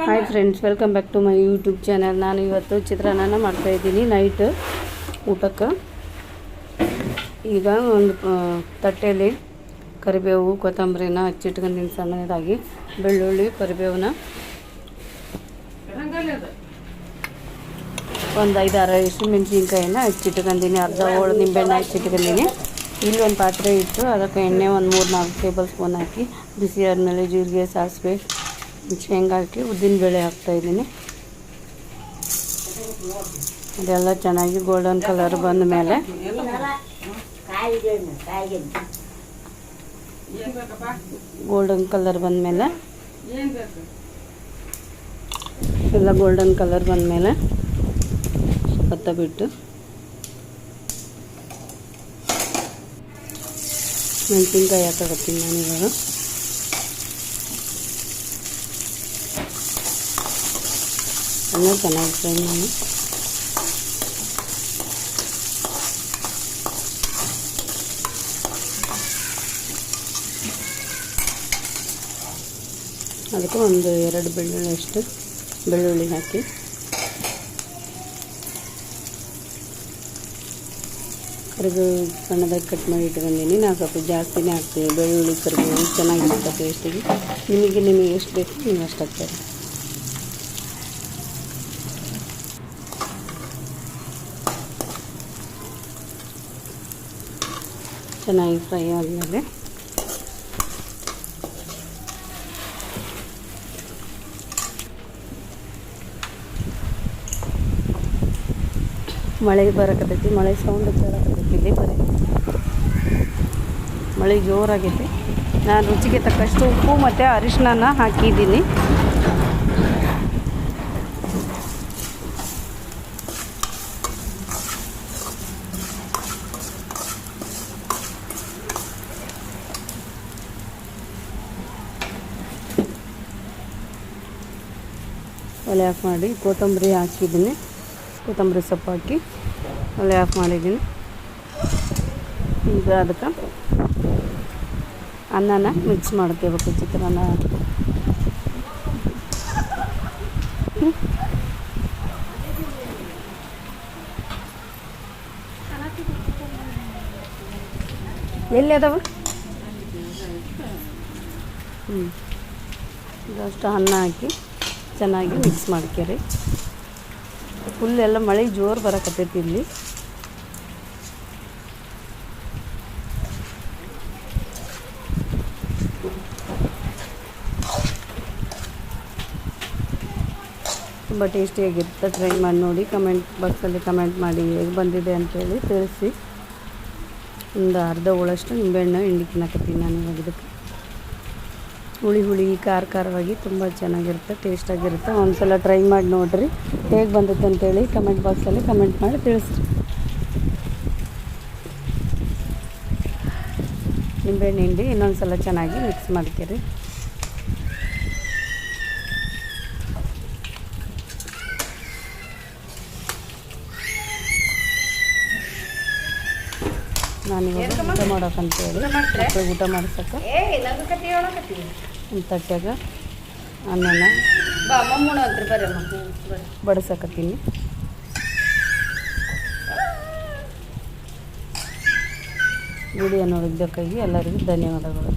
Hi friends, welcome back to my YouTube channel. ನಾನು ಇವತ್ತು ಚಿತ್ರಾನ್ನ ಮಾಡ್ತಾಯಿದ್ದೀನಿ ನೈಟ್ ಊಟಕ್ಕೆ. ಈಗ ಒಂದು ತಟ್ಟೆಯಲ್ಲಿ ಕರಿಬೇವು ಕೊತ್ತಂಬರಿನ ಹಚ್ಚಿಟ್ಕೊಂಡಿನಿ ಸಣ್ಣದಾಗಿ. ಬೆಳ್ಳುಳ್ಳಿ ಕರಿಬೇವನ್ನ ಒಂದು 5-6 ಮೆಣಸಿನ್ಕಾಯಿನ ಹಚ್ಚಿಟ್ಕೊಂಡಿನಿ. ಅರ್ಧ ಹೋಳು ನಿಂಬೆಹಣ್ಣು ಹಚ್ಚಿಟ್ಕೊಂಡಿನಿ. ಇಲ್ಲಿ ಒಂದು ಪಾತ್ರೆ ಇಟ್ಟು ಅದಕ್ಕೆ ಎಣ್ಣೆ ಒಂದು 3-4 ಟೇಬಲ್ ಸ್ಪೂನ್ ಹಾಕಿ ಬಿಸಿ ಆದಮೇಲೆ ಜೀರಿಗೆ, ಸಾಸಿವೆ, ಶೇಂಗಾ ಹಾಕಿ ಉದ್ದಿನಬೇಳೆ ಹಾಕ್ತಾಯಿದ್ದೀನಿ. ಅದೆಲ್ಲ ಚೆನ್ನಾಗಿ ಗೋಲ್ಡನ್ ಕಲರ್ ಬಂದ ಮೇಲೆ ಎಲ್ಲ ಗೋಲ್ಡನ್ ಕಲರ್ ಬಂದಮೇಲೆ ಸ್ವಲ್ಪ ಬಿಟ್ಟು ಮೆಣಸಿನ್ಕಾಯಿ ಹಾಕಕತ್ತೀನಿ ನಾನಿವಾಗ. ಅನ್ನೋ ಚೆನ್ನಾಗಿ ಫ್ರೈ ಮಾಡಿ ಅದಕ್ಕೆ ಒಂದು 2 ಬೆಳ್ಳುಳ್ಳಿ ಹಾಕಿ ಕರಿಬೇವು ಸಣ್ಣದಾಗಿ ಕಟ್ ಮಾಡಿ ಇಟ್ಕೊಂಡಿನಿ. ನಾನು ಸ್ವಲ್ಪ ಜಾಸ್ತಿನೇ ಹಾಕ್ತೀನಿ ಬೆಳ್ಳುಳ್ಳಿ, ಕರಿಬೇವು ಚೆನ್ನಾಗಿರುತ್ತೆ ಟೇಸ್ಟಿಗೆ. ನಿಮಗೆ ಎಷ್ಟು ಬೇಕು ನೀವು ಅಷ್ಟು ಹಾಕ್ತಾರೆ. ಚೆನ್ನಾಗಿ ಫ್ರೈ ಆದಮೇಲೆ ಮಳೆ ಬರಕತ್ತೈತಿ. ಮಳೆ ಸೌಂಡ್ ಕೇಳಕತ್ತೈತಿ. ಇಲ್ಲಿ ಬರೀ ಮಳೆ ಜೋರಾಗೈತಿ. ನಾನು ರುಚಿಗೆ ತಕ್ಕಷ್ಟು ಉಪ್ಪು ಮತ್ತು ಅರಿಶಿನ ಹಾಕಿದ್ದೀನಿ. ಒಲೆ ಆಫ್ ಮಾಡಿ ಕೊತ್ತಂಬರಿ ಹಾಕಿದ್ದೀನಿ. ಕೊತ್ತಂಬರಿ ಸೊಪ್ಪು ಹಾಕಿ ಒಲೆ ಆಫ್ ಮಾಡಿದ್ದೀನಿ. ಈಗ ಅದಕ್ಕೆ ಅನ್ನನ ಮಿಕ್ಸ್ ಮಾಡ್ಕೋಬೇಕು. ಚಿತ್ರಾನ್ನ ಎಲ್ಲಿ ಅದಾವ? ಇದಷ್ಟು ಅನ್ನ ಹಾಕಿ ಚೆನ್ನಾಗಿ ಮಿಕ್ಸ್ ಮಾಡ್ಕೊರಿ. ಫುಲ್ ಎಲ್ಲ ಮಳೆ ಜೋರು ಬರಕತ್ತೈತಿ ಇಲ್ಲಿ. ತುಂಬ ಟೇಸ್ಟಿಯಾಗಿರುತ್ತೆ. ಟ್ರೈ ಮಾಡಿ ನೋಡಿ. ಕಮೆಂಟ್ ಬಾಕ್ಸಲ್ಲಿ ಕಮೆಂಟ್ ಮಾಡಿ ಹೇಗೆ ಬಂದಿದೆ ಅಂಥೇಳಿ ತಿಳಿಸಿ. ಒಂದು ಅರ್ಧ ಹೋಳಷ್ಟು ನಿಂಬೆಹಣ್ಣು ಹಿಂಡಿ ತಿನ್ನಕತ್ತೀನಿ ನಾನು ಇವಾಗ. ಇದಕ್ಕೆ ಹುಳಿ ಖಾರವಾಗಿ ತುಂಬ ಚೆನ್ನಾಗಿರುತ್ತೆ, ಟೇಸ್ಟಾಗಿರುತ್ತೆ. ಒಂದು ಸಲ ಟ್ರೈ ಮಾಡಿ ನೋಡಿರಿ ಹೇಗೆ ಬಂದಿತ್ತು ಅಂತೇಳಿ ಕಮೆಂಟ್ ಬಾಕ್ಸಲ್ಲಿ ಕಮೆಂಟ್ ಮಾಡಿ ತಿಳಿಸ್ರಿ. ನಿಂಬೆಹಣ್ಣು ಹಿಂಡಿ ಇನ್ನೊಂದು ಸಲ ಚೆನ್ನಾಗಿ ಮಿಕ್ಸ್ ಮಾಡ್ತೀರಿ. ನಾನಿವಾಗ ಊಟ ಮಾಡೋಕ್ಕಂತೇಳಿ ಊಟ ಮಾಡ್ಸಕ್ಕೆ ಒಂದು ತಟ್ಟೆಗ ಅನ್ನನ ಬಡಿಸಕತ್ತೀನಿ. ವಿಡಿಯೋ ನೋಡಿದ್ದಕ್ಕಾಗಿ ಎಲ್ಲರಿಗೂ ಧನ್ಯವಾದಗಳು.